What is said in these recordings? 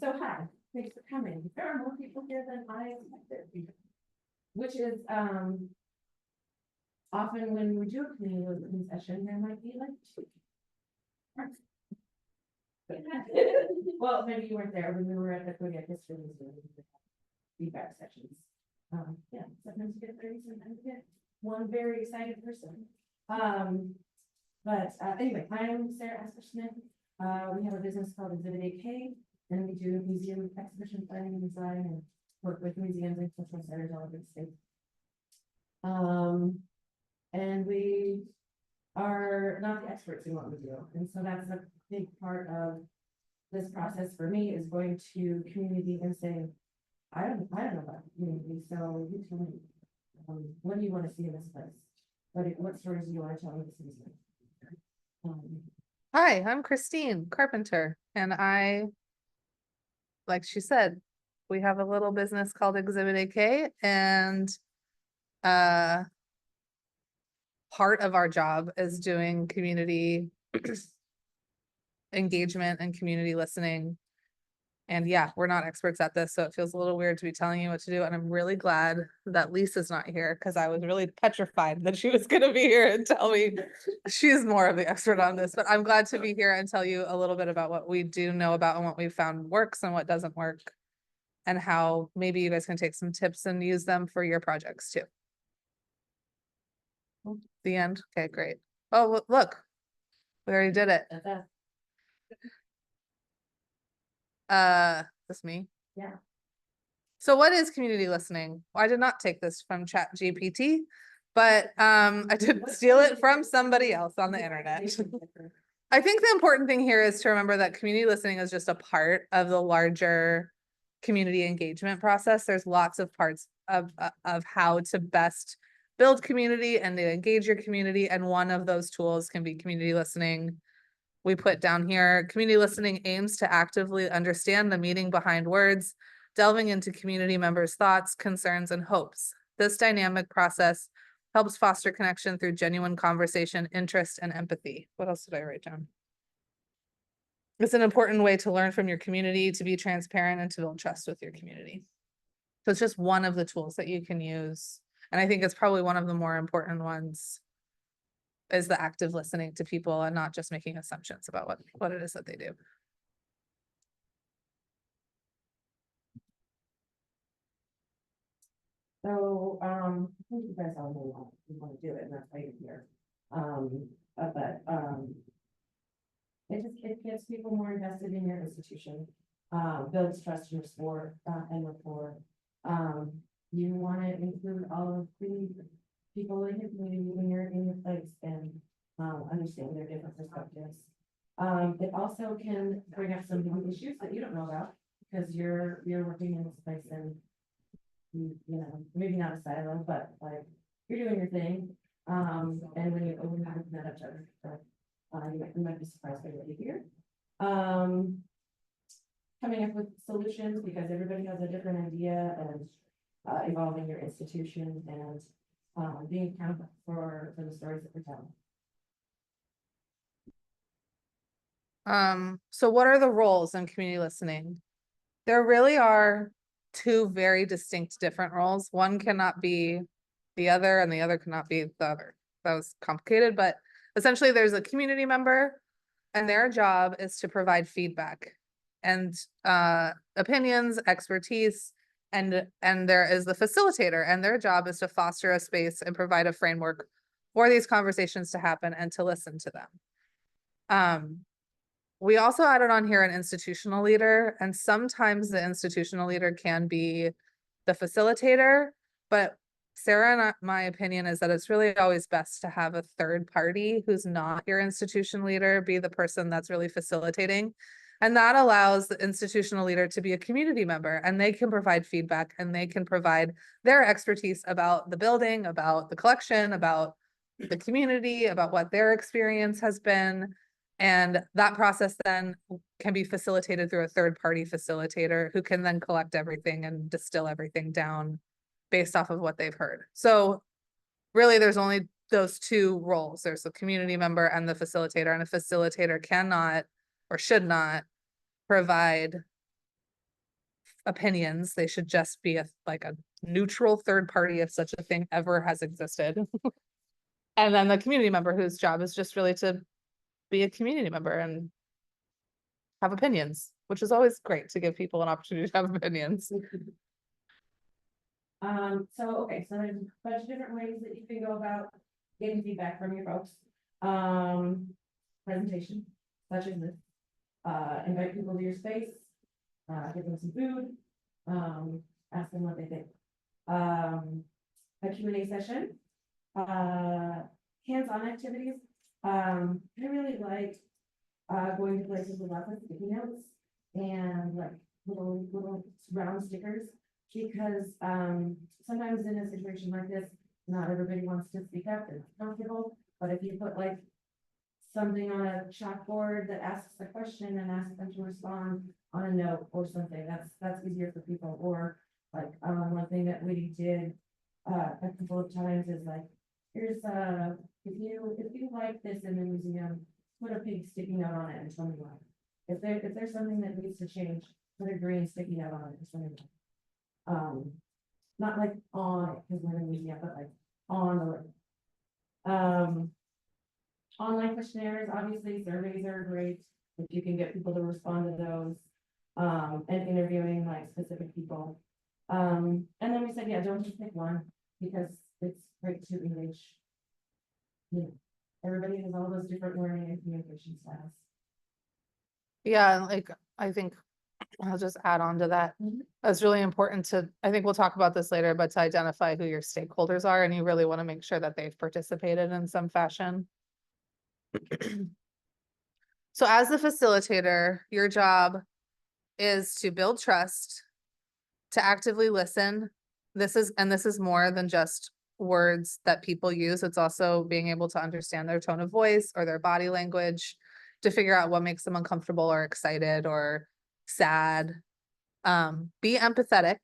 So hi, thanks for coming. There are more people here than I expected. Which is, often when we do a community listening session, there might be like two. Well, maybe you weren't there when we were at the Kodiak History Museum. Feedback sessions. Yeah, sometimes you get 30, sometimes you get one very excited person. Anyway, I'm Sarah Asper-Smith. We have a business called ExhibitAK, and we do museum exhibition planning and design and work with museums and cultural centers all over the state. And we are not the experts in what we do. And so that's a big part of this process for me, is going to community and saying, I don't know about community, so you tell me, what do you want to see in this place? What stories do you want to tell me this museum? Hi, I'm Christine Carpenter, and like she said, we have a little business called ExhibitAK, and part of our job is doing community engagement and community listening. And yeah, we're not experts at this, so it feels a little weird to be telling you what to do. And I'm really glad that Lisa's not here, because I was really petrified that she was going to be here and tell me she's more of the expert on this. But I'm glad to be here and tell you a little bit about what we do know about and what we found works and what doesn't work, and how maybe you guys can take some tips and use them for your projects too. The end. Okay, great. Oh, look, we already did it. This me? Yeah. So what is community listening? Well, I did not take this from ChatGPT, but I did steal it from somebody else on the internet. I think the important thing here is to remember that community listening is just a part of the larger community engagement process. There's lots of parts of how to best build community and to engage your community, and one of those tools can be community listening. We put down here, community listening aims to actively understand the meaning behind words, delving into community members' thoughts, concerns, and hopes. This dynamic process helps foster connection through genuine conversation, interest, and empathy. What else did I write down? It's an important way to learn from your community, to be transparent, and to build trust with your community. So it's just one of the tools that you can use. And I think it's probably one of the more important ones, is the active listening to people and not just making assumptions about what it is that they do. So, I think you guys all know why you want to do it, and that's why you're here. It gets people more invested in your institution, builds trust and rapport. You want to include all of the people in your community when you're in your place, and understand their different perspectives. It also can bring up some new issues that you don't know about, because you're working in this place, and you know, maybe not a silo, but like you're doing your thing. And when you open that up to others, you might be surprised by what you hear. Coming up with solutions, because everybody has a different idea, and evolving your institution, and being accountable for the stories that we're telling. So what are the roles in community listening? There really are two very distinct different roles. One cannot be the other, and the other cannot be the other. That was complicated, but essentially there's a community member, and their job is to provide feedback and opinions, expertise, and there is the facilitator, and their job is to foster a space and provide a framework for these conversations to happen and to listen to them. We also added on here an institutional leader, and sometimes the institutional leader can be the facilitator, but Sarah and my opinion is that it's really always best to have a third party who's not your institution leader be the person that's really facilitating. And that allows the institutional leader to be a community member, and they can provide feedback, and they can provide their expertise about the building, about the collection, about the community, about what their experience has been. And that process then can be facilitated through a third party facilitator who can then collect everything and distill everything down based off of what they've heard. So really there's only those two roles. There's the community member and the facilitator, and a facilitator cannot or should not provide opinions. They should just be like a neutral third party if such a thing ever has existed. And then the community member whose job is just really to be a community member and have opinions, which is always great to give people an opportunity to have opinions. Okay, so there's a bunch of different ways that you can go about getting feedback from your folks. Presentation, such as this, invite people to your space, give them some food, ask them what they think. A Q&A session, hands-on activities. I really like, going to places with lots of sticky notes and like little round stickers. Because sometimes in a situation like this, not everybody wants to speak up, they're not comfortable, but if you put like something on a chalkboard that asks the question and asks them to respond on a note or something, that's easier for people. Or like one thing that we did a couple of times is like, here's if you like this in the museum, put a pink sticky note on it and tell me why. If there's something that needs to change, put a green sticky note on it and tell me why. Not like on it, because we're in the museum, but like on the list. Online questionnaires, obviously surveys are great, if you can get people to respond to those, and interviewing like specific people. And then we said, yeah, don't just pick one, because it's great to engage. Yeah, everybody has all those different learning and communication styles. Yeah, like I think I'll just add on to that. It's really important to, I think we'll talk about this later, but to identify who your stakeholders are, and you really want to make sure that they've participated in some fashion. So as the facilitator, your job is to build trust, to actively listen. This is more than just words that people use. It's also being able to understand their tone of voice or their body language to figure out what makes them uncomfortable or excited or sad. Be empathetic,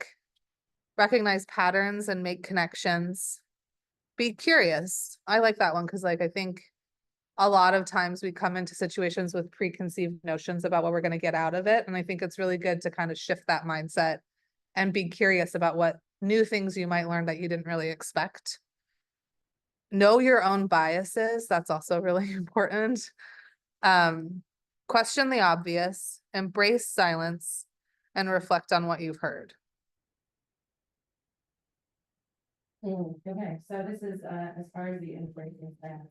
recognize patterns and make connections. Be curious. I like that one because like I think a lot of times we come into situations with preconceived notions about what we're going to get out of it. And I think it's really good to kind of shift that mindset and be curious about what new things you might learn that you didn't really expect. Know your own biases. That's also really important. Question the obvious, embrace silence, and reflect on what you've heard. Okay, so this is as far as the embracing that.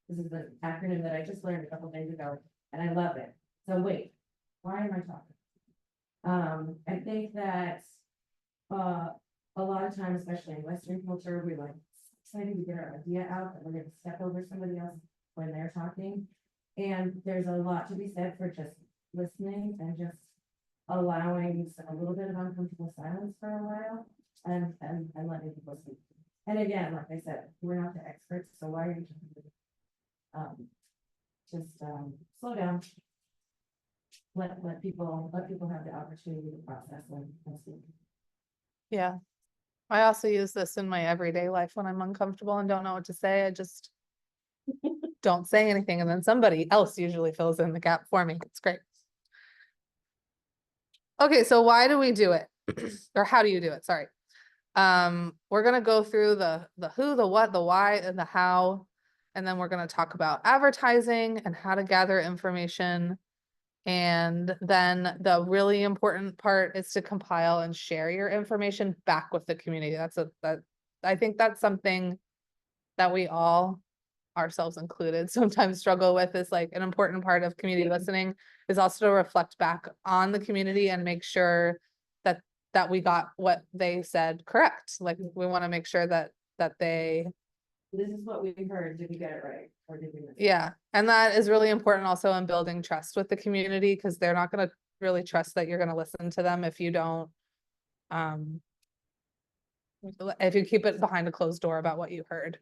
This is the acronym that I just learned a couple days ago, and I love it. So wait, why am I talking? I think that a lot of times, especially in Western culture, we're like excited to get our idea out that we're going to step over somebody else when they're talking. And there's a lot to be said for just listening and just allowing a little bit of uncomfortable silence for a while and letting people speak. And again, like I said, we're not the experts, so why are you slow down. Let people have the opportunity to process and speak. Yeah. I also use this in my everyday life when I'm uncomfortable and don't know what to say. I just don't say anything, and then somebody else usually fills in the gap for me. It's great. Okay, so why do we do it? Or how do you do it? Sorry. We're gonna go through the who, the what, the why, and the how, and then we're gonna talk about advertising and how to gather information. And then the really important part is to compile and share your information back with the community. I think that's something that we all, ourselves included, sometimes struggle with. Is like an important part of community listening is also to reflect back on the community and make sure that we got what they said correct. Like we want to make sure that they, this is what we heard, did we get it right, or did we miss it? yeah. And that is really important also in building trust with the community, because they're not going to really trust that you're going to listen to them if you don't, if you keep it behind a closed door about what you heard.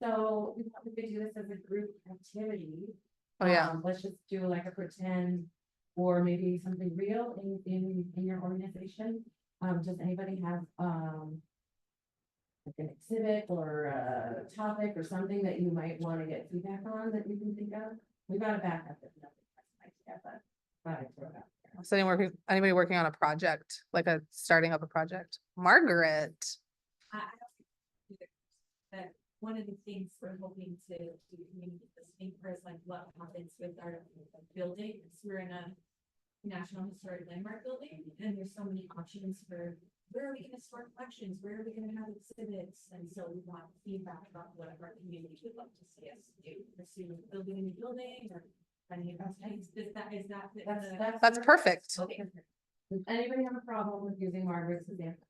So we thought we could do this as a group activity. Oh yeah. Let's just do like a pretend, or maybe something real in your organization. Does anybody have like an exhibit or a topic or something that you might want to get feedback on that you can think of? We got a backup if nothing. Thought I'd throw it out there. So anybody working on a project, like starting up a project? Margaret. I don't think that one of the things we're hoping to do community listening for is like what happens with our buildings. We're in a National Historic Landmark building, and there's so many options for where are we gonna store collections, where are we gonna have exhibits, and so we want feedback about what our community would love to see us do, pursue building a new building or any of those things. Is that? That's perfect. Okay. Does anybody have a problem with using Margaret's example?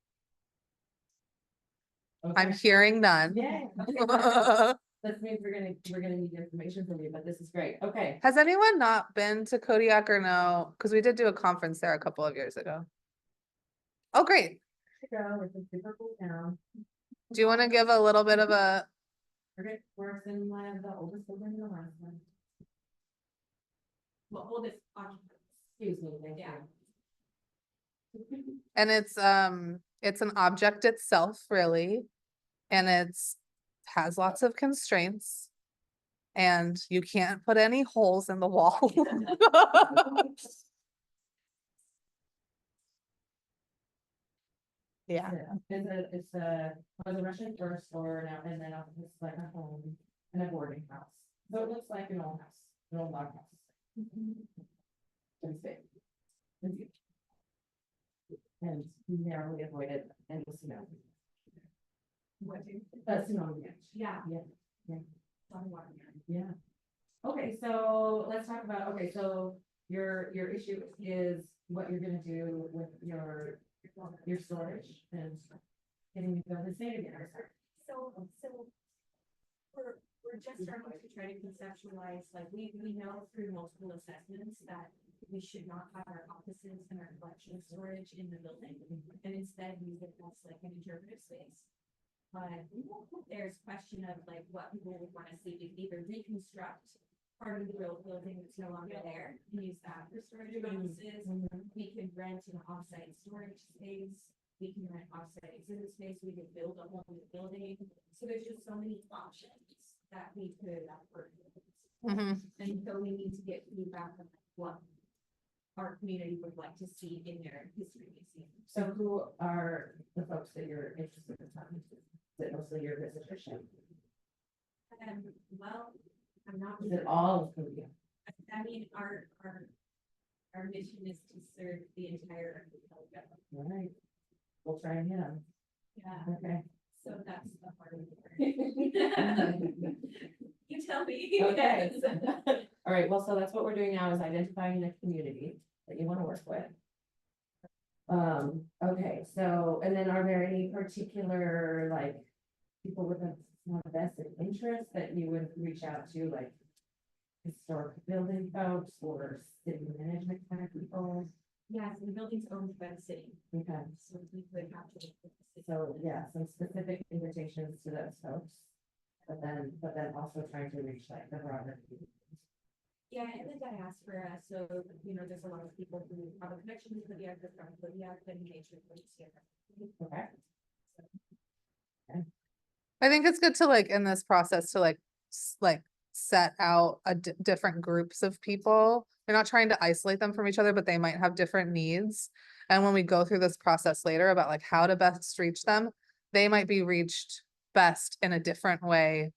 I'm Okay. hearing none. Yay. Okay, perfect. That means we're gonna need information from you, but this is great. Okay. Has anyone not been to Kodiak or no? Because we did do a conference there a couple of years ago. Oh, great. Go with the super cool town. Do you want to give a little bit of a, Okay, we're in the oldest building in the last one. Well, oldest occupants. Excuse me, thank Yeah. you. and it's an object itself, really. And has lots of constraints. And you can't put any holes in the wall. Yeah. It's a Russian first store now, and then it's like a home and a boarding house. So it looks like an old house, an old log house. It's big. It's huge. And we narrowly avoided any snow. Snow, Yeah. yeah. Yeah. Okay, so let's talk about, so your issue is what you're gonna do with your storage and getting you build the state again. So we're just starting to try to conceptualize, like, we know through multiple assessments that we should not have our offices and our collection storage in the building, and instead use it as like an interpretive space. But there's question of like what people would want to see. We could either reconstruct part of the real building that's no longer there and use that for storage of offices. We could rent an offsite storage space. We can rent offsite exhibit space. We could build a whole new building. So there's just so many options that we could work with. Mhm. And so we need to get feedback on what our community would like to see in their history museum. So who are the folks that you're interested in talking to? Is it mostly your visitorship? Well, I'm not. Is it all of Korea? I mean, our mission is to serve the entire. All right. We'll try and hit them. Yeah, Okay. so that's the part of it. You tell me. Okay. All right, well, so that's what we're doing now is identifying the community that you want to work with. Okay, so, and then are there any particular, like, people with a vested interest that you would reach out to, like historic building folks or city management kind of people? Yes, the building's owned by the city, Okay, so we would have to. so, yeah, some specific invitations to those folks. But then also trying to reach like the broader community. Yeah, and the diaspora, so, you know, there's a lot of people who have a connection to the art, but engage with police here. Okay. I think it's good to like in this process to like set out different groups of people. You're not trying to isolate them from each other, but they might have different needs. And when we go through this process later about like how to best reach them, they might be reached best in a different way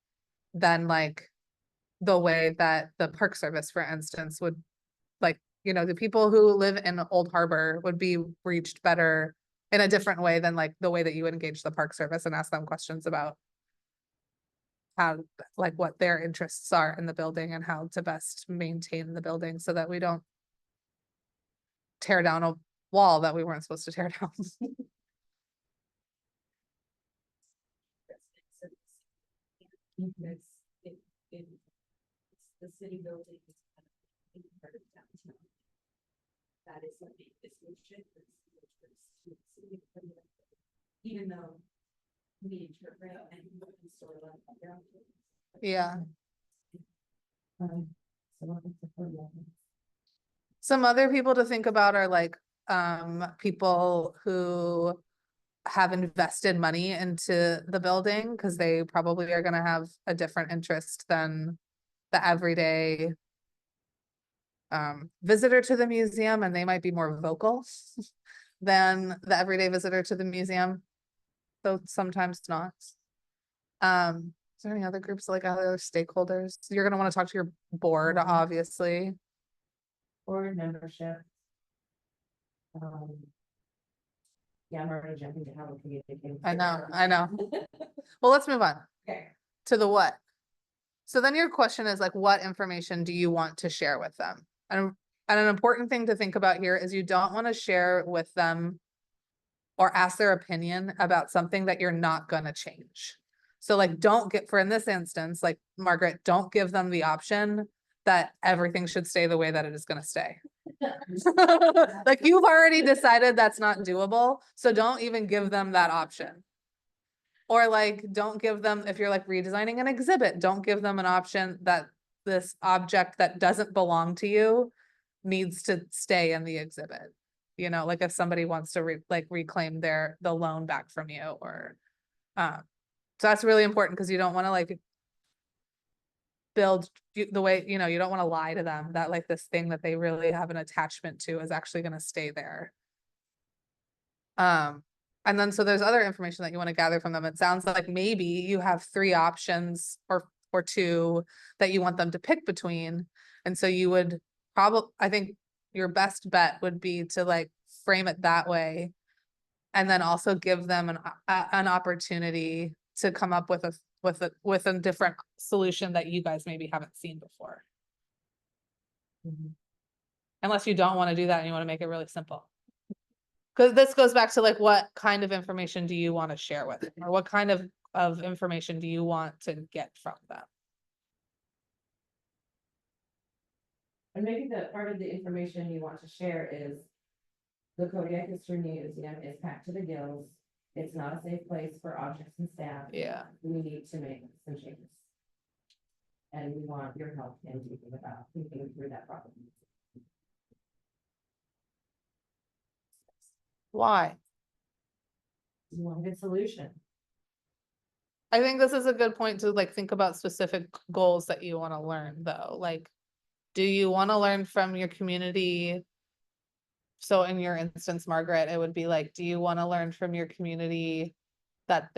than like the way that the Park Service, for instance, would like, you know, the people who live in Old Harbor would be reached better in a different way than like the way that you would engage the Park Service and ask them questions about how, like what their interests are in the building and how to best maintain the building so that we don't tear down a wall that we weren't supposed to tear down. It's the city building is kind of part of downtown. That is like this mission. Even though we interpret and sort of like. Yeah. So what is the photo? Some other people to think about are like people who have invested money into the building because they probably are going to have a different interest than the everyday visitor to the museum, and they might be more vocal than the everyday visitor to the museum, though sometimes not. Is there any other groups, like other stakeholders? You're gonna want to talk to your board, Mhm. obviously. Board membership. Yeah, I'm already jumping to how we communicate. I know. Well, let's move on Okay. to the what. So then your question is like, what information do you want to share with them? And an important thing to think about here is you don't want to share with them or ask their opinion about something that you're not gonna change. So like, don't get, for in this instance, like Margaret, don't give them the option that everything should stay the way that it is gonna stay. Like, you've already decided that's not doable, so don't even give them that option. Or like, don't give them, if you're like redesigning an exhibit, don't give them an option that this object that doesn't belong to you needs to stay in the exhibit. You know, like if somebody wants to reclaim the loan back from you, or so that's really important, because you don't want to like build the way, you don't want to lie to them that like this thing that they really have an attachment to is actually going to stay there. And then so there's other information that you want to gather from them. It sounds like maybe you have 3 options or 2 that you want them to pick between. And so you would I think your best bet would be to like frame it that way. And then also give them an opportunity to come up with a different solution that you guys maybe haven't seen before. Mhm. Unless you don't want to do that and you want to make it really simple. Because this goes back to like, what kind of information do you want to share with them? Or what kind of information do you want to get from them? And maybe the part of the information you want to share is the Kodiak History Museum is packed to the gills. It's not a safe place for objects and staff. Yeah. We need to make some changes. And we want your help in thinking through that problem. Why? You want a good solution. I think this is a good point to like think about specific goals that you want to learn, though. Like, do you want to learn from your community? So in your instance, Margaret, it would be like, do you want to learn from your community that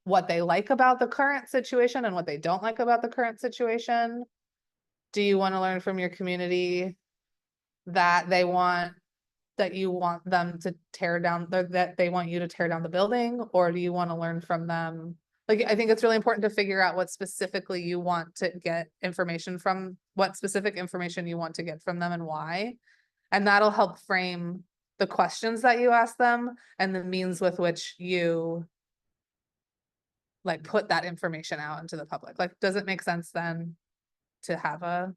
what they like about the current situation and what they don't like about the current situation? Do you want to learn from your community that you want them to tear down, that they want you to tear down the building? Or do you want to learn from them? Like, I think it's really important to figure out what specifically you want to get information from, what specific information you want to get from them and why. And that'll help frame the questions that you ask them and the means with which you like put that information out into the public. Like, does it make sense then to have a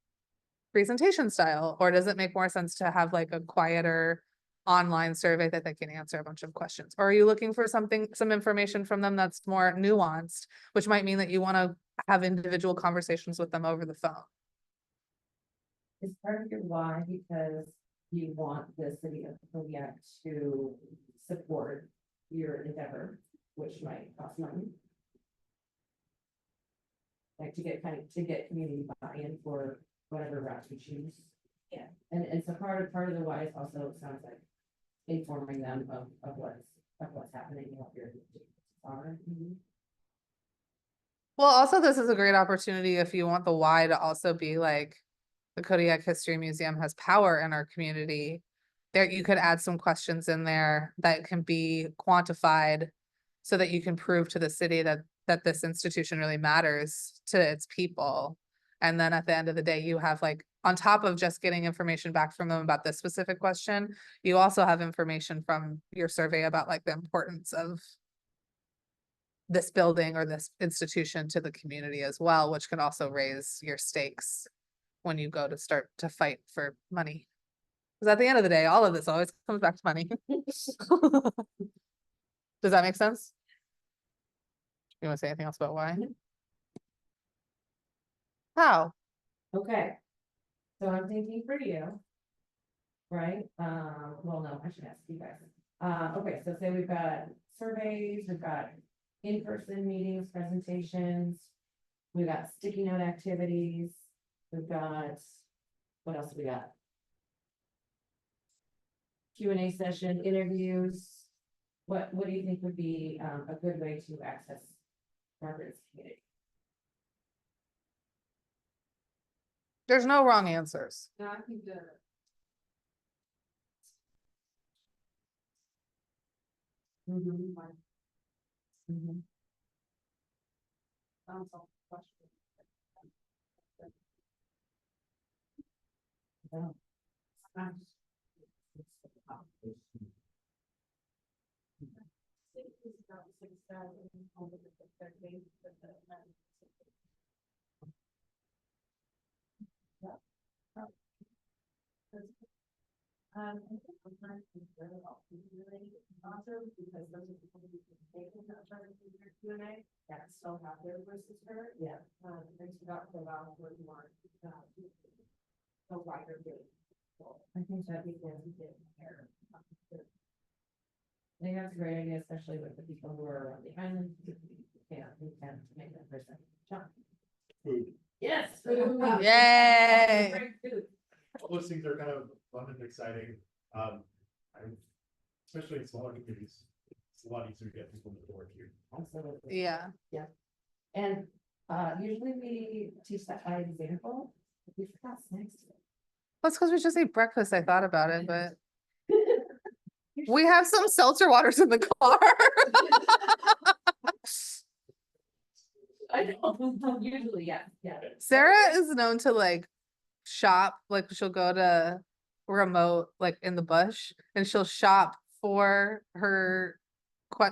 presentation style, or does it make more sense to have like a quieter online survey that they can answer a bunch of questions? Or are you looking for some information from them that's more nuanced, which might mean that you want to have individual conversations with them over the phone? Is part of your why because you want the city of Kodiak to support your endeavor, which might cost money? Like to get community buy-in for whatever route you choose. Yeah. And so part of the why is also sounds like informing them of what's happening and what your are. Well, also this is a great opportunity if you want the why to also be like, the Kodiak History Museum has power in our community. There, you could add some questions in there that can be quantified so that you can prove to the city that this institution really matters to its people. And then at the end of the day, you have like, on top of just getting information back from them about this specific question, you also have information from your survey about like the importance of this building or this institution to the community as well, which can also raise your stakes when you go to start to fight for money. Because at the end of the day, all of this always comes back to money. Does that make sense? You want to say anything else about why? How? Okay. So I'm thinking for you. Right? Well, no, I should ask you guys. Okay, so say we've got surveys, we've got in-person meetings, presentations, we've got sticky note activities, we've got What else we got? Q&A session, interviews. What do you think would be a good way to access Margaret's community? There's no wrong answers. No, I think the. Mhm. Mhm. Question. Yeah. I think sometimes it's very often related also because those are people who can take it out of their Q&A that still have their voices heard. Yeah. And so that will allow for more, a wider group. I think that'd be good. I think that's a great idea, especially with the people who are on the island. Yeah, we can make that person jump. Food. Yes. Yay. Great food. All those things are kind of fun and exciting. Especially in smaller communities, it's a lot easier to get people in the door here. Absolutely. Yeah. And usually we teach that by example. But we forgot snacks today. That's because we just ate breakfast. I thought about it, but we have some seltzer waters in the car. I know, usually, yeah. Sarah is known to like shop, like she'll go to remote, like in the bush, and she'll shop for her,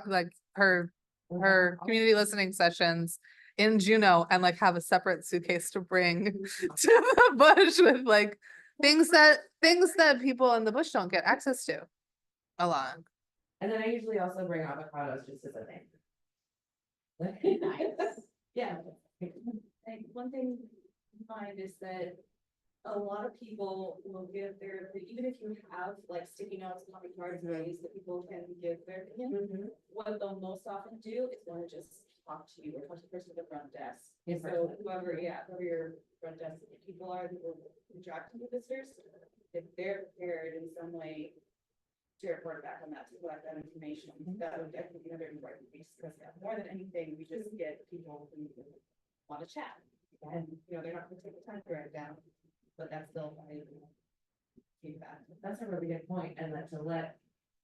like her community listening sessions in Juneau and like have a separate suitcase to bring to the bush with like things that people in the bush don't get access to a lot. And then I usually also bring avocados just as a thing. Nice. Yeah. And one thing to find is that a lot of people will give their, even if you have like sticky notes, comic cards, ways that people can give their opinion, Mhm. what they'll most often do is want to just talk to you or talk to the person at the front desk. In So person. whoever your front desk people are that will interact with visitors, if they're prepared in some way to report back on that, to collect that information, that would definitely be another important piece, because more than anything, we just get people who want to chat. And, they're not gonna take the time to write it down, but that's still valuable feedback. That's a really good point, and that to let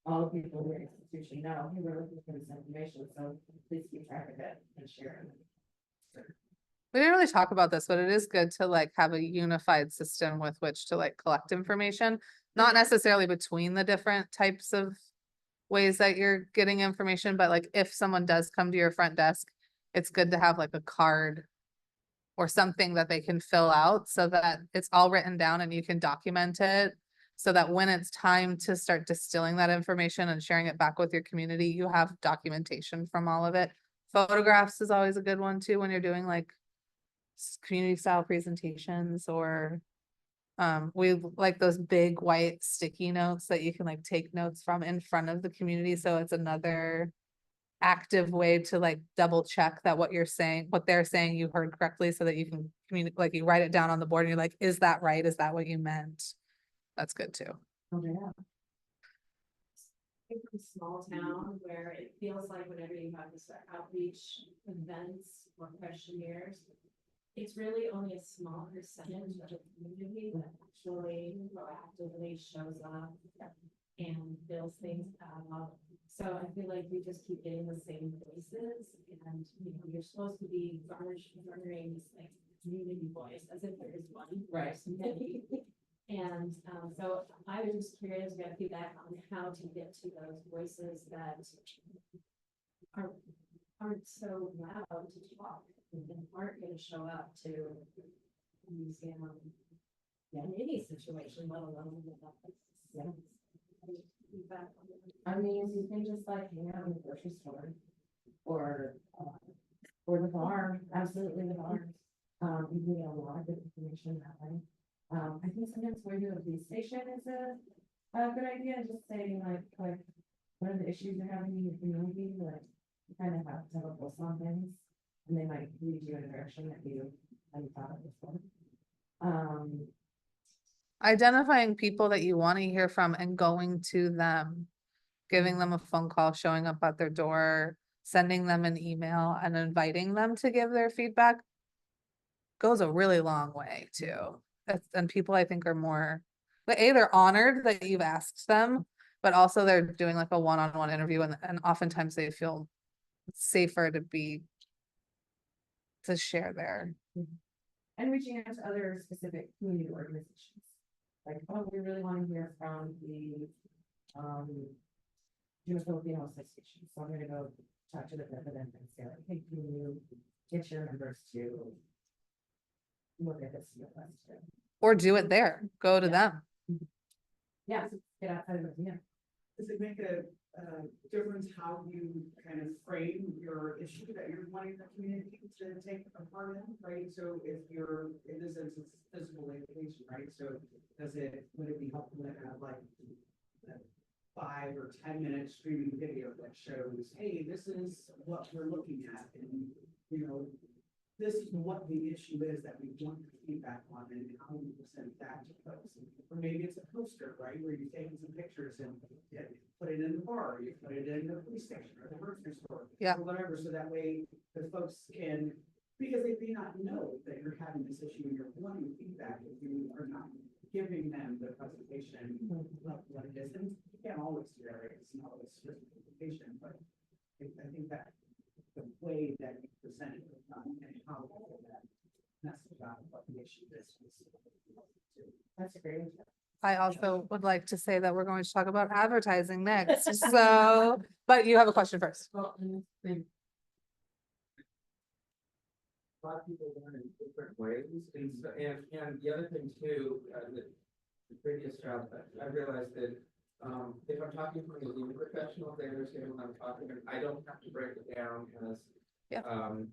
all the people in your institution know, hey, we're looking for this information, so please keep track of it and share it. We didn't really talk about this, but it is good to like have a unified system with which to like collect information, not necessarily between the different types of ways that you're getting information, but like if someone does come to your front desk, it's good to have like a card or something that they can fill out so that it's all written down and you can document it. So that when it's time to start distilling that information and sharing it back with your community, you have documentation from all of it. Photographs is always a good one too, when you're doing like community style presentations or we like those big white sticky notes that you can like take notes from in front of the community. So it's another active way to like double check that what they're saying you heard correctly, so that you can communicate, like you write it down on the board and you're like, is that right? Is that what you meant? That's good too. Oh, yeah. From a small town where it feels like whenever you have this outreach events or questionnaires, it's really only a small percentage of the community that actually proactively shows up and fills things out. So I feel like we just keep getting the same voices, and you're supposed to be garnering this like community voice as if there is one. Right. And so I was just curious, to get feedback on how to get to those voices that aren't so loud to talk and aren't going to show up to a museum in any situation, let alone feedback. I mean, you can just like hang out in the grocery store or the farm, absolutely the farm. You can get a lot of good information that way. I think sometimes going to a police station is a good idea, just saying like what are the issues you're having in your community, like you kind of have to have a pulse on things, and they might lead you in a direction that you hadn't thought of before. Identifying people that you want to hear from and going to them, giving them a phone call, showing up at their door, sending them an email and inviting them to give their feedback goes a really long way too. And people I think are more, but they're honored that you've asked them, but also they're doing like a one-on-one interview and oftentimes they feel safer to share their. And reaching out to other specific community organizations. Like, oh, we really want to hear from the, Jewish Filipino Association, so I'm gonna go talk to the president and say, like, hey, can you get your members to look at this request? Or do it there, go to Yeah. them. Yeah, get outside of it, yeah. Does it make a difference how you kind of frame your issue that you're wanting the community to take a part in, right? So if you're, in this instance, physical education, right? So would it be helpful to have like a 5 or 10 minute streaming video that shows, hey, this is what we're looking at, and you know, this is what the issue is that we want feedback on, and how we present that to folks. Or maybe it's a poster, right, where you're taking some pictures and put it in the bar, you put it in the police station or the grocery store. Yeah. Or whatever, so that way the folks can, because they may not know that you're having this issue and you're wanting feedback if you are not giving them the presentation of what it is. And you can't always do that, right? It's not always just a presentation, but I think that the way that you present it, and how that message out what the issue is. That's a great. I also would like to say that we're going to talk about advertising next, so, but you have a question first. Well, A lot of people learn in different ways, and so, and the other thing too, the previous job, I realized that, if I'm talking from a legal professional, they understand what I'm talking about, I don't have to break it down as. Yeah. And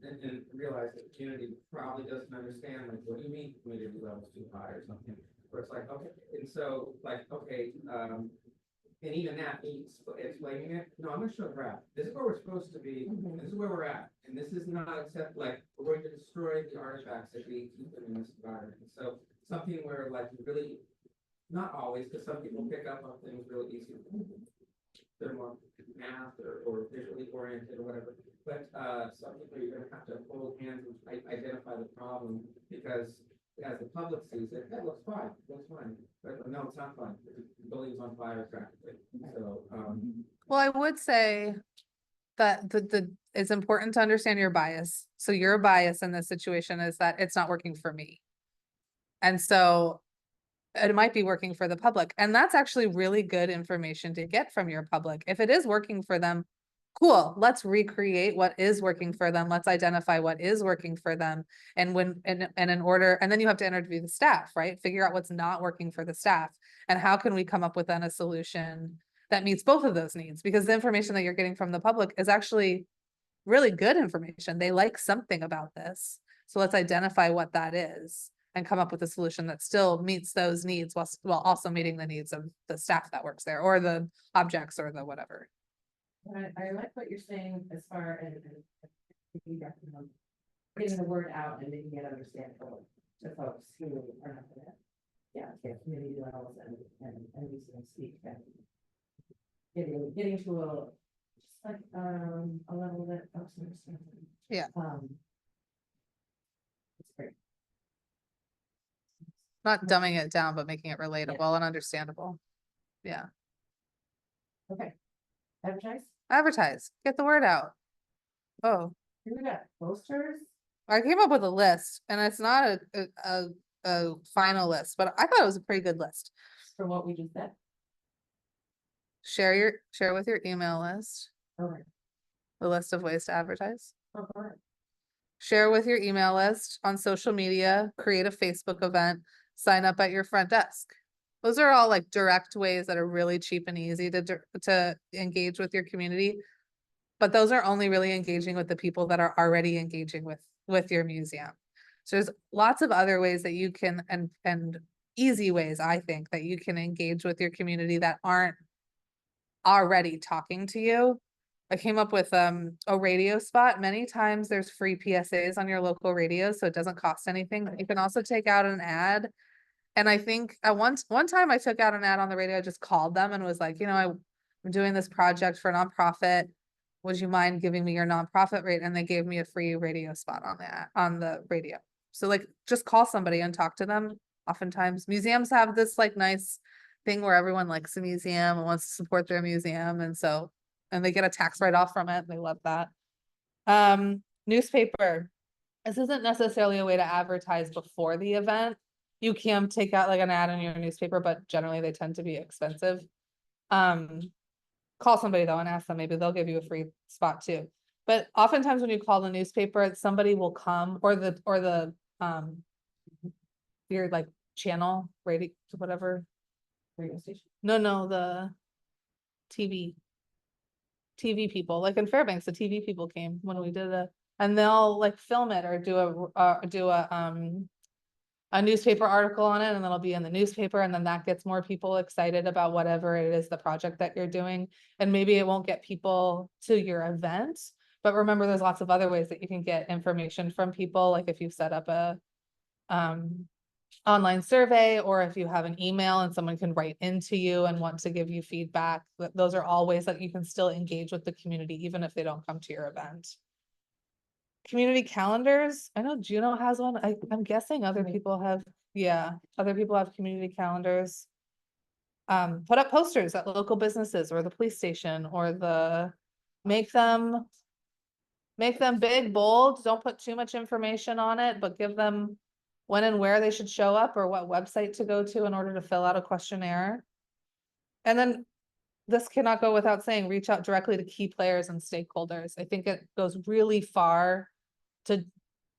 realize that the community probably doesn't understand, like, what do you mean community level's too high or something, where it's like, okay, and so, like, okay, and even that means explaining it, no, I'm gonna show a graph, this is where we're supposed to be, this is where we're at, and this is not accept, like, we're going to destroy the artifacts that we keep in this environment, and so something where, like, you really, not always, because some people pick up on things really easy, they're more math or visually oriented or whatever, but, some people you're gonna have to hold hands and identify the problem, because as the public sees it, that looks fine, but no, it's not fine, the building's on fire practically, so, Well, I would say that it's important to understand your bias. So your bias in this situation is that it's not working for me. And so it might be working for the public. And that's actually really good information to get from your public. If it is working for them, cool, let's recreate what is working for them. Let's identify what is working for them. And in order, and then you have to interview the staff, right? Figure out what's not working for the staff. And how can we come up with then a solution that meets both of those needs? Because the information that you're getting from the public is actually really good information. They like something about this. So let's identify what that is and come up with a solution that still meets those needs while also meeting the needs of the staff that works there, or the objects, or the whatever. I like what you're saying as far as getting the word out and making it understandable to folks who are not gonna, get community levels and use them speak, and getting to a, just like, a level that folks understand. Yeah. It's great. Not dumbing it down, but making it relatable and understandable. Yeah. Okay. Advertise? Advertise, get the word out. Oh, Here we got posters. I came up with a list and it's not a final list, but I thought it was a pretty good list. For what we just said. Share with your email list, Okay. the list of ways to advertise. Oh, all right. Share with your email list on social media, create a Facebook event, sign up at your front desk. Those are all like direct ways that are really cheap and easy to engage with your community. But those are only really engaging with the people that are already engaging with your museum. So there's lots of other ways that you can, and easy ways, I think, that you can engage with your community that aren't already talking to you. I came up with a radio spot. Many times there's free PSAs on your local radio, so it doesn't cost anything. You can also take out an ad And I think at one time I took out an ad on the radio, I just called them and was like, I'm doing this project for a nonprofit. Would you mind giving me your nonprofit rate? And they gave me a free radio spot on the radio. So like, just call somebody and talk to them. Oftentimes museums have this like nice thing where everyone likes a museum and wants to support their museum. And they get a tax write-off from it. They love that. Newspaper. This isn't necessarily a way to advertise before the event. You can take out like an ad in your newspaper, but generally they tend to be expensive. Call somebody though and ask them, maybe they'll give you a free spot too. But oftentimes when you call the newspaper, somebody will come or the your like channel, radio, whatever. Radio station. No, the TV people, like in Fairbanks, the TV people came when we did and they'll like film it or do a newspaper article on it, and it'll be in the newspaper, and then that gets more people excited about whatever it is, the project that you're doing. And maybe it won't get people to your event, but remember there's lots of other ways that you can get information from people, like if you set up a online survey, or if you have an email and someone can write into you and want to give you feedback. Those are all ways that you can still engage with the community, even if they don't come to your event. Community calendars. I know Juneau has one. I'm guessing other people have, other people have community calendars. Put up posters at local businesses or the police station or make them big, bold. Don't put too much information on it, but give them when and where they should show up or what website to go to in order to fill out a questionnaire. And then this cannot go without saying, reach out directly to key players and stakeholders. I think it goes really far to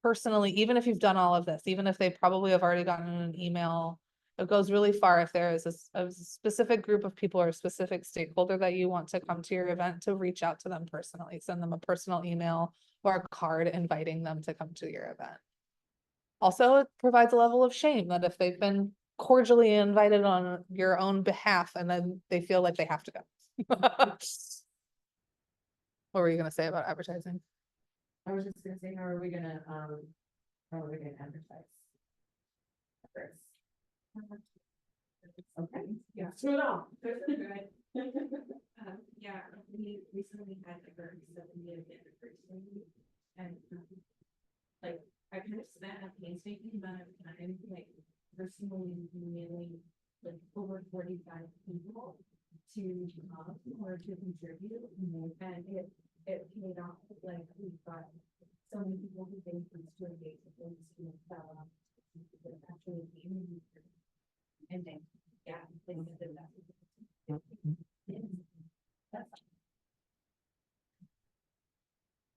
personally, even if you've done all of this, even if they probably have already gotten an email, it goes really far if there is a specific group of people or a specific stakeholder that you want to come to your event, to reach out to them personally, send them a personal email or a card inviting them to come to your event. Also, it provides a level of shame that if they've been cordially invited on your own behalf and then they feel like they have to go. What were you gonna say about advertising? I was just gonna say, how are we gonna advertise? First. Okay, Yeah. do it all. Good. Yeah, we recently had a very severe person, and like I kind of spent a painstaking amount of time, like personally emailing like over 45 people to come or to contribute, and it paid off. Like we've got so many people who've been pleased to engage with things, actually came and then things that did that.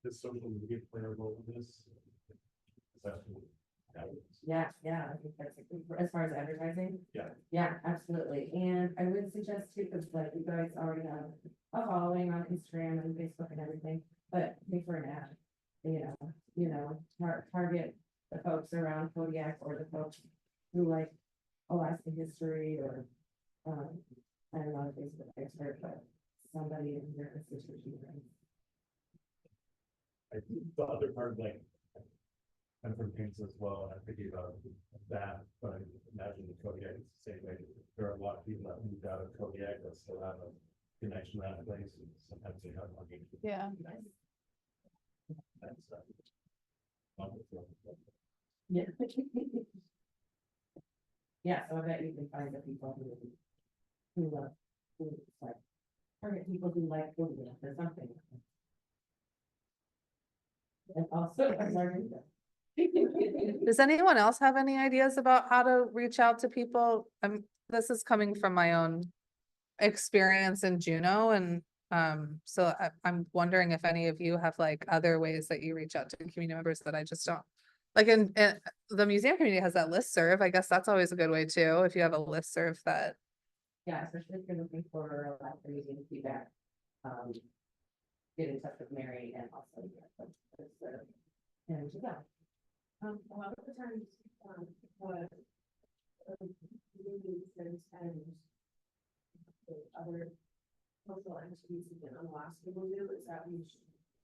Does social media play a role in this? Is that what that is? Yeah, I think that's as far as advertising. Yeah. Yeah, absolutely. And I would suggest too, because like you guys already have a following on Instagram and Facebook and everything, but pay for an ad. Target the folks around Kodiak or the folks who like Alaska history or I don't know if Facebook expert, but somebody in your institution. I think the other part, like, I'm from Kansas as well, and I'm thinking about that, but I imagine the Kodiak is the same way. There are a lot of people that moved out of Kodiak that still have a connection to that place, and sometimes they have money. Yeah. That's, Yeah. Yeah, so I bet you can find the people who like, target people who like Kodiak or something. And also, I'm sorry. Does anyone else have any ideas about how to reach out to people? This is coming from my own experience in Juneau, and so I'm wondering if any of you have like other ways that you reach out to community members that I just don't. Like in the museum community has that listserv. I guess that's always a good way too, if you have a listserv that. Yeah, especially if you're looking for museum feedback. Get in touch with Mary and also. And yeah. A lot of the times, what and other social entities in Alaska will do is that we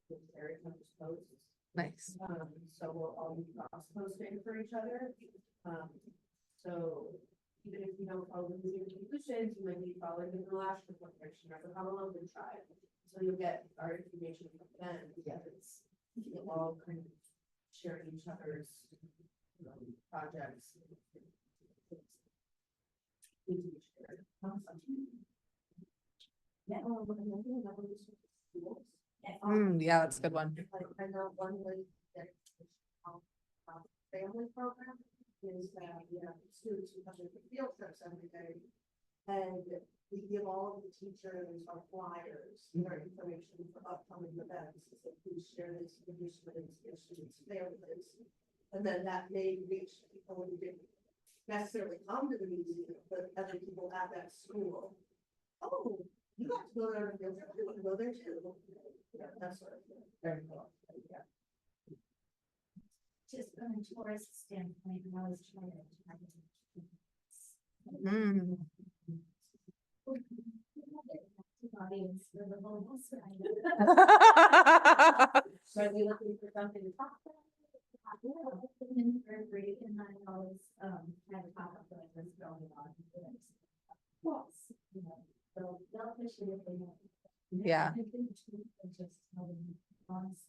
should very much posts. Nice. So we'll all be cross posting for each other. So even if you don't follow the museum solutions, you might be following the last reflection or the Honolulu tribe. So you'll get our information from them, it's, you'll all kind of sharing each other's projects. Yeah. Yeah, that's a good one. Like, I know one way that family program is that, students who come to the field trips every day. And we give all of the teachers our flyers, their information for upcoming events, so please share this information with your students' families. And then that may reach people who didn't necessarily come to the museum, but other people at that school. Oh, you got to go there on a field trip, I want to go there too. Yeah, that sort of thing. Very cool. Yeah. Just from a tourist standpoint, I was trying to. Mm. Audience for the whole house, right? So are we looking for something to talk about? In third grade, and I always, had a pop up like this going on. Well, you know, they'll appreciate if they know. Yeah. I think it's just having honest.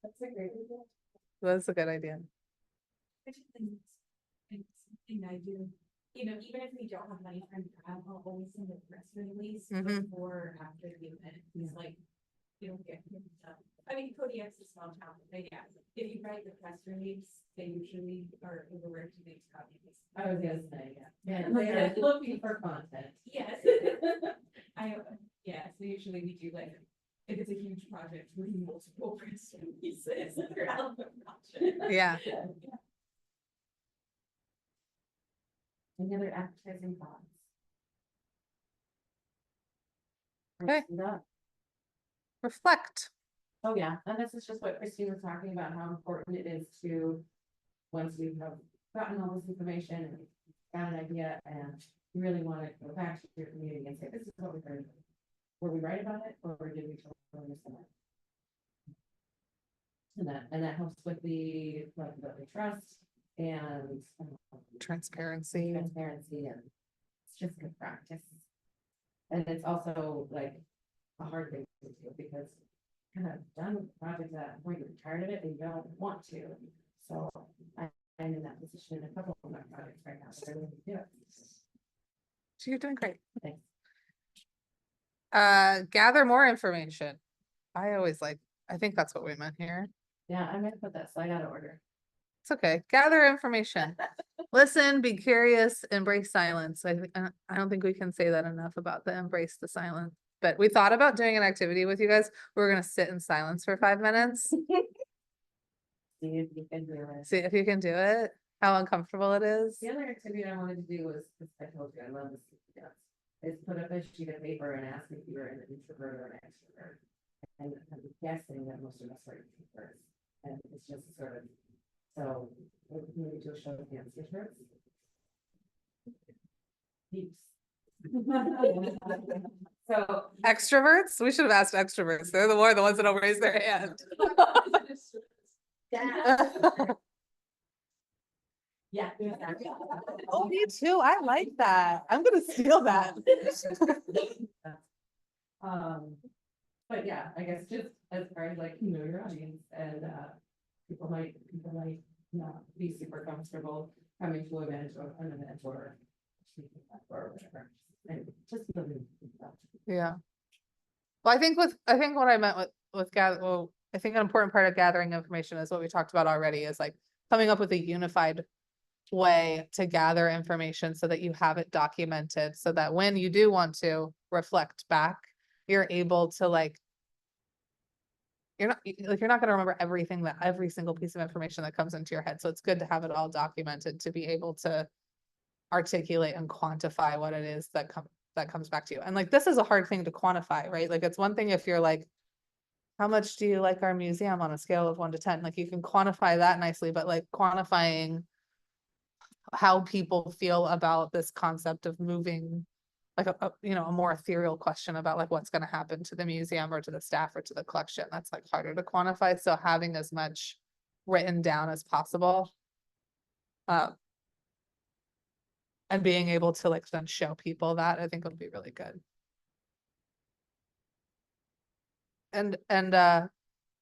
That's a great idea. That's a good idea. Which is something I do, even if we don't have money for an ad, I'll always send a press release Mhm. before or after the event. It's like, you don't get stuff. I mean, Kodiak's a small town, but yeah, if you write the press release, they usually are overworked to make copies. I was gonna say, yeah, they're looking for content. Yes. So usually we do like, if it's a huge project, we do multiple press releases throughout the project. Yeah. Any other advertising thoughts? Okay. No. Reflect. Oh, yeah, and this is just what Christine was talking about, how important it is to, once we have gotten all this information and got an idea, and you really want to go back to your community and say, this is what we heard. Were we right about it, or did we totally miss it? And that helps with the trust and Transparency. and it's just good practice. And it's also like a hard thing to do because kind of done with the project that point, you're tired of it and you don't want to. So I'm in that position in a couple of my projects right now. So I really do it. So you're doing great. Thanks. Gather more information. I think that's what we meant here. Yeah, I'm gonna put that slide out of order. It's okay. Gather information. Listen, be curious, embrace silence. I don't think we can say that enough about the embrace the silence. But we thought about doing an activity with you guys. We're gonna sit in silence for 5 minutes. See if you can do it. See if you can do it. How uncomfortable it is. The other activity I wanted to do was, because I told you I love this, is put up a sheet of paper and ask if you're an introvert or an extrovert. And I'm guessing that most of us are introverts. And it's just sort of, so maybe do a show of hands, introverts. Peeps. So, Extroverts? We should have asked extroverts. They're the ones that don't raise their hand. yeah. exactly. Oh, me too. I like that. I'm gonna steal that. But yeah, I guess just as far as like know your audience and people might not be super comfortable coming to an event or whatever. And just living. Yeah. Well, I think what I meant with I think an important part of gathering information is what we talked about already is like coming up with a unified way to gather information so that you have it documented so that when you do want to reflect back, you're able to you're not going to remember every single piece of information that comes into your head. So it's good to have it all documented to be able to articulate and quantify what it is that comes back to you. And like, this is a hard thing to quantify, right? Like, it's one thing if you're like, how much do you like our museum on a scale of 1 to 10? Like, you can quantify that nicely, but like quantifying how people feel about this concept of moving, like a more ethereal question about like what's going to happen to the museum or to the staff or to the collection, that's like harder to quantify. So having as much written down as possible And being able to like then show people that, I think would be really good. And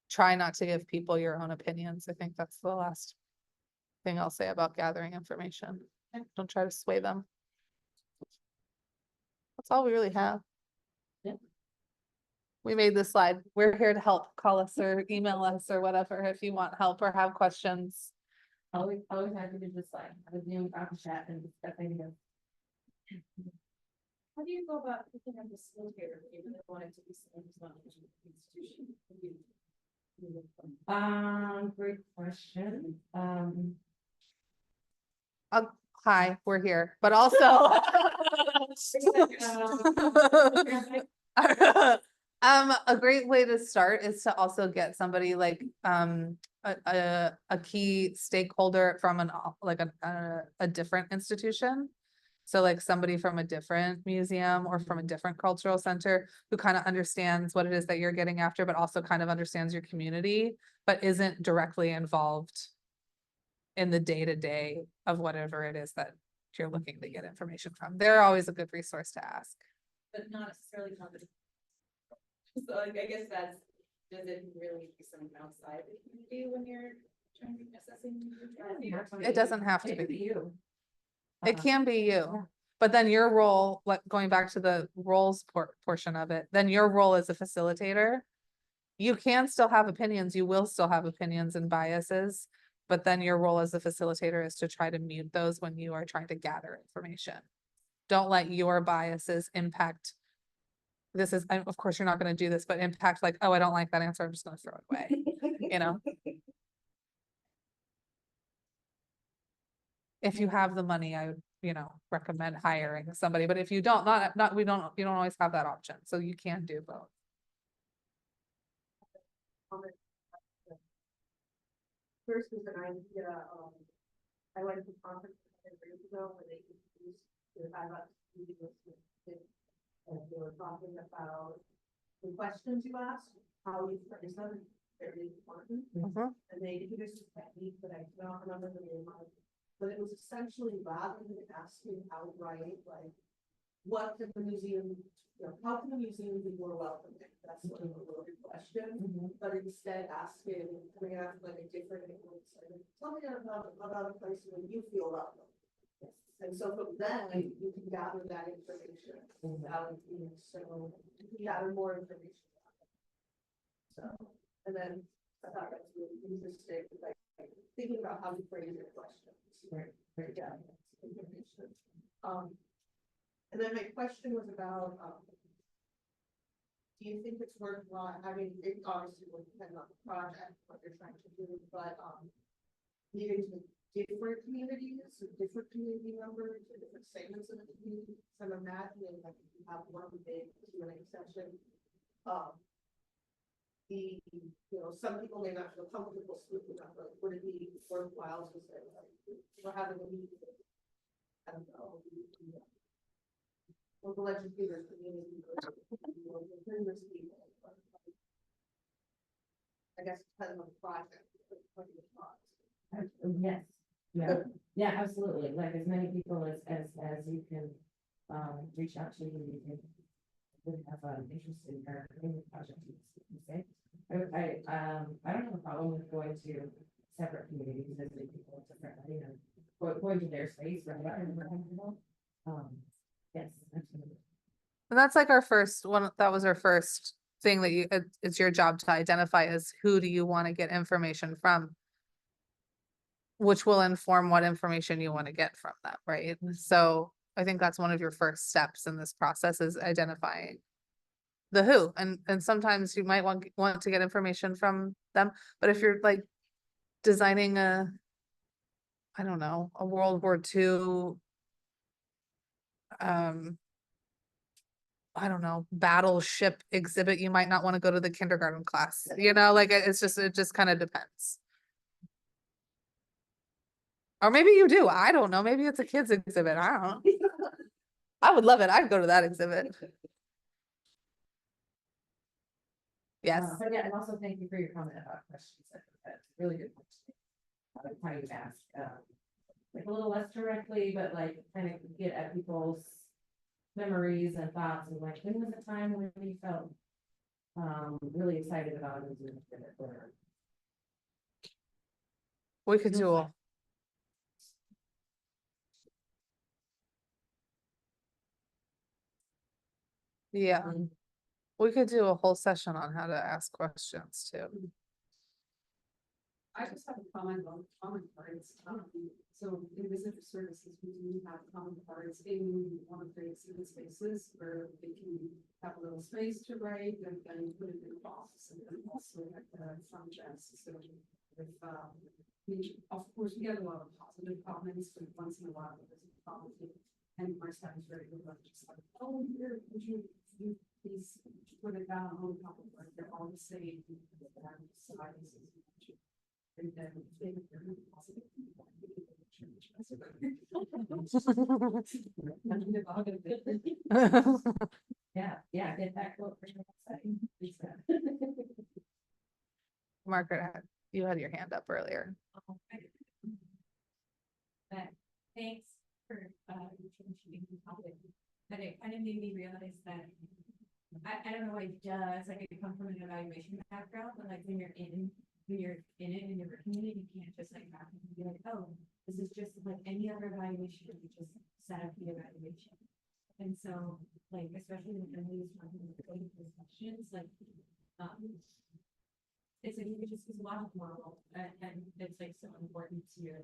try not to give people your own opinions. I think that's the last thing I'll say about gathering information. Don't try to sway them. That's all we really have. Yeah. We made this slide. We're here to help. Call us or email us or whatever if you want help or have questions. Always happy to just like, have a Zoom, have a chat and discussing this. How do you go about picking up a facilitator, even if you want it to be someone who's not in the institution? Great question. Hi, we're here, but also. A great way to start is to also get somebody like, a key stakeholder from a different institution. So like somebody from a different museum or from a different cultural center who kind of understands what it is that you're getting after, but also kind of understands your community, but isn't directly involved in the day-to-day of whatever it is that you're looking to get information from. They're always a good resource to ask. But not necessarily company. So like, I guess does it really be someone outside the community when you're trying to assessing? It doesn't have to It could be. you. It can be you, but then your role, like going back to the roles portion of it, then your role as a facilitator, you can still have opinions, you will still have opinions and biases, but then your role as a facilitator is to try to mute those when you are trying to gather information. Don't let your biases impact. This is, of course, you're not going to do this, but impact like, oh, I don't like that answer, I'm just going to throw it away, you know? If you have the money, I would, recommend hiring somebody, but if you don't, you don't always have that option, so you can do both. First was an idea, I went to conference years ago where they introduced the and they were talking about the questions you ask, how you phrase them, very important. And they introduced a technique that I cannot remember the name of, but it was essentially rather than asking outright, like, what can the museum, how can the museum be more welcoming? That's sort of a loaded question, but instead asking, coming out like a different, tell me about a place where you feel welcome. And so from then, you can gather that information without being so, you can gather more information. So, and then I thought that's really interesting, like thinking about how to phrase your questions. Right. Yeah. Information. And then my question was about, do you think it's worthwhile, I mean, it obviously will depend on the project, what you're trying to do, but, needing to different communities, or different community members, or different segments of the community. So I'm imagining like if you have one big Q&A session, some people may not feel comfortable speaking up, but would it be worthwhile to say, like, we're having a meeting, I don't know, local educators, community, I guess depending on the project, what are your thoughts? Yes, yeah, absolutely, like as many people as you can, reach out to, you can. Would have an interest in the project, you say. I don't have a problem with going to separate communities, visiting people differently, going to their space, right? Yes, absolutely. And that's like our first one, that was our first thing that it's your job to identify as who do you want to get information from, which will inform what information you want to get from them, right? So I think that's one of your first steps in this process is identifying the who, and sometimes you might want to get information from them, but if you're like designing I don't know, a World War II, I don't know, battleship exhibit, you might not want to go to the kindergarten class, like it just kind of depends. Or maybe you do, I don't know, maybe it's a kids exhibit, I don't know. I would love it, I'd go to that exhibit. Yes. But yeah, and also thank you for your comment about questions. I think that's really good question. How you ask, like a little less directly, but like kind of get at people's memories and thoughts and like, when was the time when you felt really excited about it? Or We could do a, yeah, we could do a whole session on how to ask questions too. I just have a comment on common cards. So in visitor services, we do have common cards in one of the exhibit spaces where they can have a little space to write and then put it in a box. And then also like some chance. So if, of course, we get a lot of positive comments, but once in a while, there's a problem. And my staff is very good, like just like, oh, here, would you please put it down on top of like, they're all the same. Sizes. And then they were very positive. yeah, get that quote for your website. Margaret, you had your hand up earlier. But thanks for, changing the topic, but it kind of made me realize that, I don't know why it does, like I come from an evaluation background, but like when you're in it and you're working in it, you can't just like back and be like, oh, this is just like any other evaluation, you just set up the evaluation. And so, like, especially when Emily's talking about those questions, like, it's like, you just use a logic model, and it's like so important to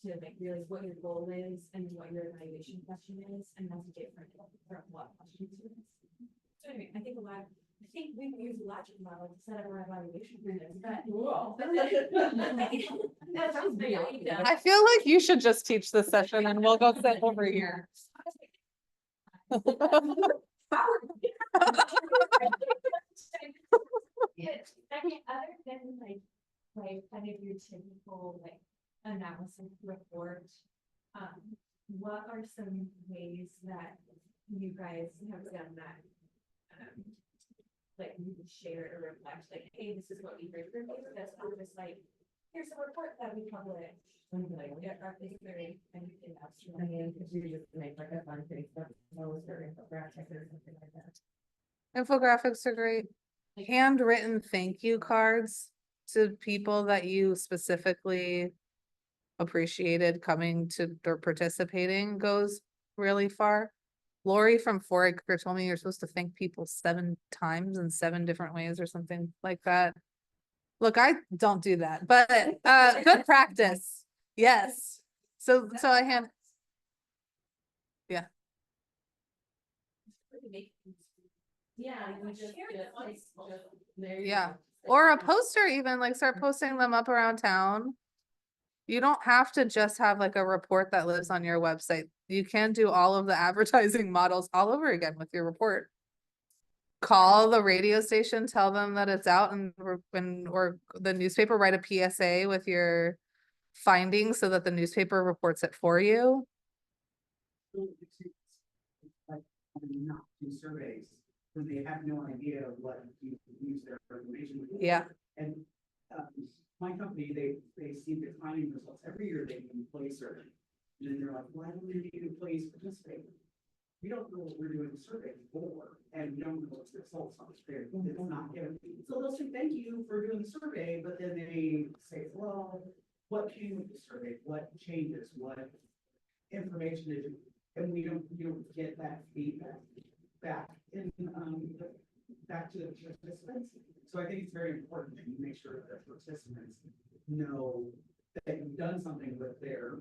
like realize what your goal is and what your evaluation question is, and that's different from what questions you ask. So anyway, I think we've used logic model to set up our evaluation for this, but. That sounds very. I feel like you should just teach this session and we'll go sit over here. Yes, I mean, other than like kind of your typical like analysis report, what are some ways that you guys have done that? Like you can share or reflect, like, hey, this is what we heard from you, that's not just like, here's a report that we published. Like, is there anything else? I mean, if you just make like a fun Facebook post or infographic or something like that. Infographics are great. Handwritten thank you cards to people that you specifically appreciated coming to or participating goes really far. Lori from 4acre told me you're supposed to thank people 7 times in 7 different ways or something like that. Look, I don't do that, but good practice. Yes. So I have, yeah. Yeah, you just there you Yeah. go. Or a poster even, like start posting them up around town. You don't have to just have like a report that lives on your website. You can do all of the advertising models all over again with your report. Call the radio station, tell them that it's out or the newspaper, write a PSA with your findings so that the newspaper reports it for you. Like, not do surveys when they have no idea what you use their information. for. Yeah. And, my company, they see declining results every year. They do employee survey. And then they're like, why don't we need employees participate? We don't know what we're doing the survey for, and we don't know what the results are. It's not given. So they'll say, thank you for doing the survey, but then they say, well, what came with the survey? What changes? What information did you? And we don't get that feedback back in, back to the participants. So I think it's very important that you make sure that participants know that you've done something with their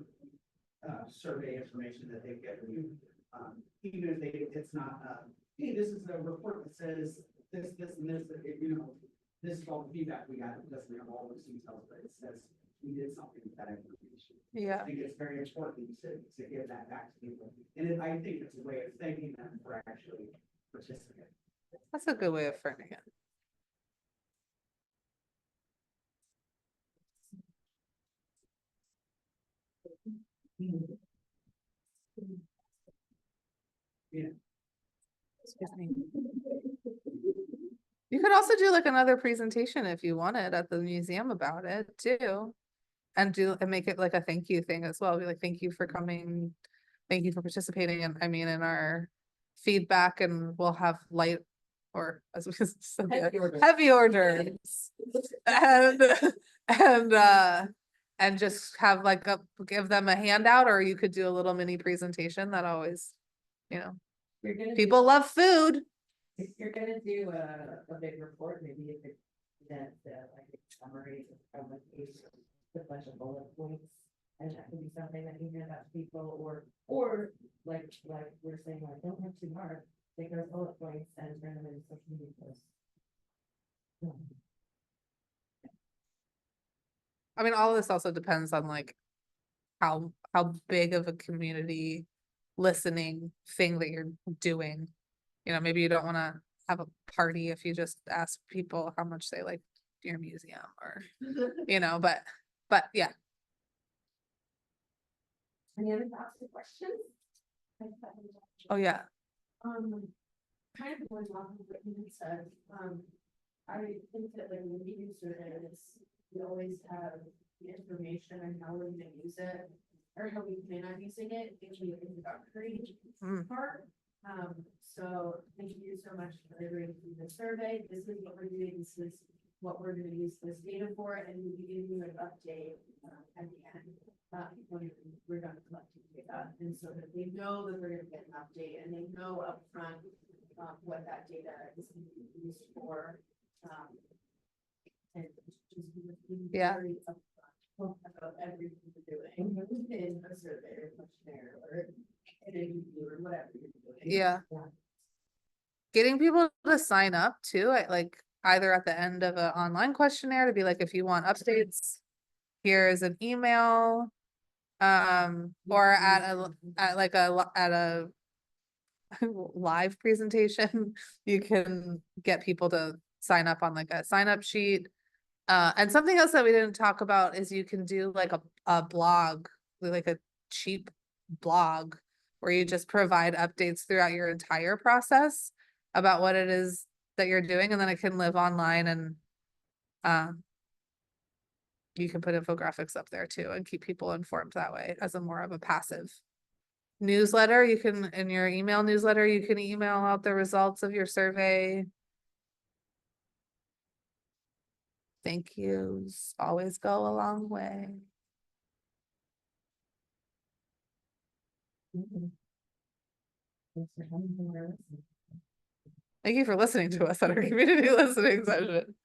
survey information that they get you. Even if it's not, hey, this is a report that says this, and this, this is all the feedback we got. It doesn't have all those details, but it says we did something with that information. Yeah. I think it's very important to give that back to people. And I think it's a way of thanking them for actually participating. That's a good way of framing it. Yeah. Excuse me. You could also do like another presentation if you wanted at the museum about it too. And make it like a thank you thing as well, be like, thank you for coming, thank you for participating, and I mean, in our feedback, and we'll have light, or as we said, heavy orders. And, and just have like give them a handout, or you could do a little mini presentation that always, You're gonna. people love food. If you're gonna do a big report, maybe you could, like a summary of like a bunch of bullet points. And that could be something that you hand out to people, or like we're saying, like, don't work too hard, take those bullet points and turn them into social media posts. I mean, all of this also depends on like how big of a community listening thing that you're doing. Maybe you don't want to have a party if you just ask people how much they like your museum, or but yeah. Any other thoughts or questions? Oh yeah. Kind of going off of what you said, I think that like when we do surveys, we always have the information on how we're gonna use it, or how we plan on using it in the introductory part. So thank you so much for everyone through the survey. This is what we're doing, this is what we're gonna use this data for, and we'll be giving you an update at the end. When we're done collecting data, and so that they know that they're gonna get an update, and they know upfront what that data is gonna be used for. And just being Yeah. very upfront about everything you're doing in a survey or questionnaire or an interview or whatever you're doing. Yeah. Getting people to sign up too, like either at the end of an online questionnaire to be like, if you want updates, here's an email. Or at a live presentation, you can get people to sign up on like a sign up sheet. And something else that we didn't talk about is you can do like a blog, like a cheap blog, where you just provide updates throughout your entire process about what it is that you're doing, and then it can live online, and you can put infographics up there too and keep people informed that way as a more of a passive newsletter. You can, in your email newsletter, you can email out the results of your survey. Thank yous always go a long way. Thank you for listening to us at our community listening session.